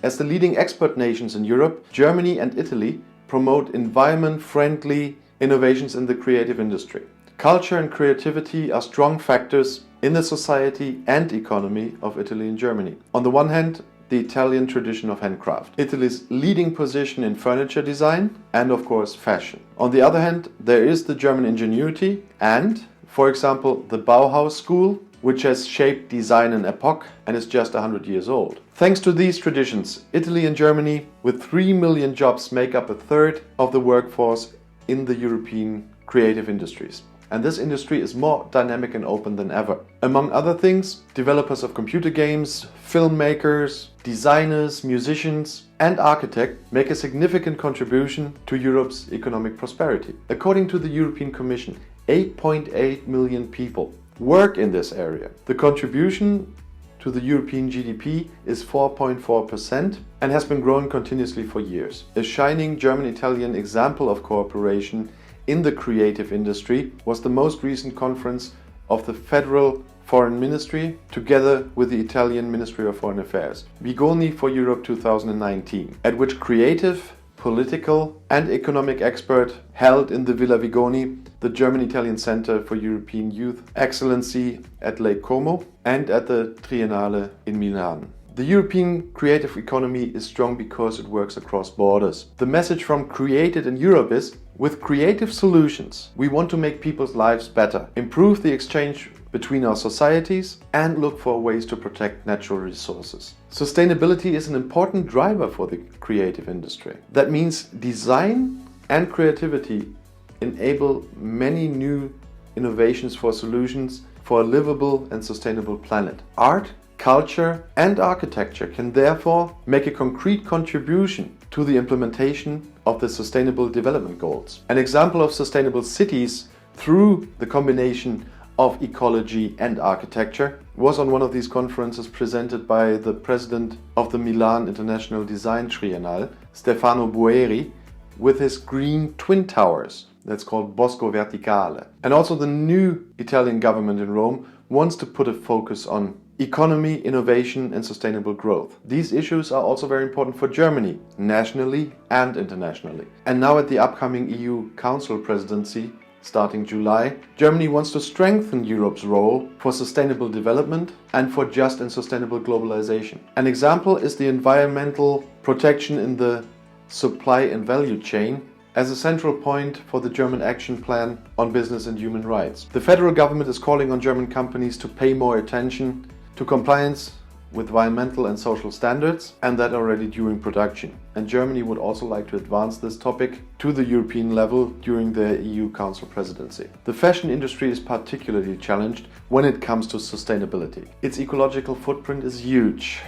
As the leading export nations in Europe, Germany and Italy promote environment-friendly innovations in the creative industry. Culture and creativity are strong factors in the society and economy of Italy and Germany. On the one hand, the Italian tradition of handcraft, Italy's leading position in furniture design, and of course fashion. On the other hand, there is the German ingenuity and, for example, the Bauhaus school, which has shaped design and epoch and is just 100 years old. Thanks to these traditions, Italy and Germany, with 3 million jobs, make up a third of the workforce in the European creative industries. And this industry is more dynamic and open than ever. Among other things, developers of computer games, filmmakers, designers, musicians and architects make a significant contribution to Europe's economic prosperity. According to the European Commission, 8.8 million people work in this area. The contribution to the European GDP is 4.4% and has been growing continuously for years. A shining German-Italian example of cooperation in the creative industry was the most recent conference of the Federal Foreign Ministry together with the Italian Ministry of Foreign Affairs, Vigoni for Europe 2019, at which creative, political and economic expert held in the Villa Vigoni, the German-Italian Center for European Youth Excellency at Lake Como and at the Triennale in Milan. The European creative economy is strong because it works across borders. The message from Created in Europe is, with creative solutions, we want to make people's lives better, improve the exchange between our societies and look for ways to protect natural resources. Sustainability is an important driver for the creative industry. That means design and creativity enable many new innovations for solutions for a livable and sustainable planet. Art, culture and architecture can therefore make a concrete contribution to the implementation of the Sustainable Development Goals. An example of sustainable cities through the combination of ecology and architecture was on one of these conferences presented by the president of the Milan International Design Triennale, Stefano Boeri, with his green twin towers. That's called Bosco Verticale. And also the new Italian government in Rome wants to put a focus on economy, innovation and sustainable growth. These issues are also very important for Germany, nationally and internationally. And now at the upcoming EU Council presidency, starting July, Germany wants to strengthen Europe's role for sustainable development and for just and sustainable globalization. An example is the environmental protection in the supply and value chain as a central point for the German Action Plan on Business and Human Rights. The federal government is calling on German companies to pay more attention to compliance with environmental and social standards, and that already during production. And Germany would also like to advance this topic to the European level during the EU Council presidency. The fashion industry is particularly challenged when it comes to sustainability. Its ecological footprint is huge.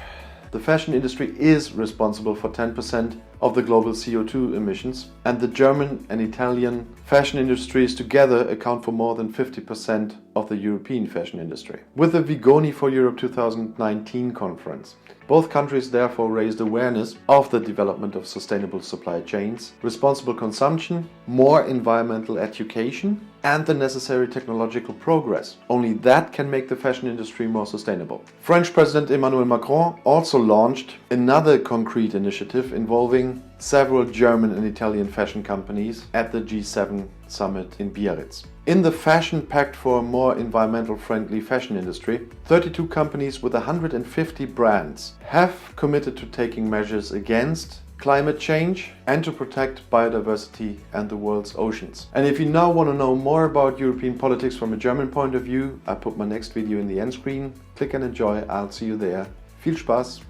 The fashion industry is responsible for 10% of the global CO2 emissions, and the German and Italian fashion industries together account for more than 50% of the European fashion industry. With the Vigoni for Europe 2019 conference, both countries therefore raised awareness of the development of sustainable supply chains, responsible consumption, more environmental education, and the necessary technological progress. Only that can make the fashion industry more sustainable. French President Emmanuel Macron also launched another concrete initiative involving several German and Italian fashion companies at the G7 summit in Biarritz. In the Fashion Pact for a more environmental friendly fashion industry, 32 companies with 150 brands have committed to taking measures against climate change and to protect biodiversity and the world's oceans. And if you now want to know more about European politics from a German point of view, I put my next video in the end screen. Click and enjoy. I'll see you there. Viel Spaß!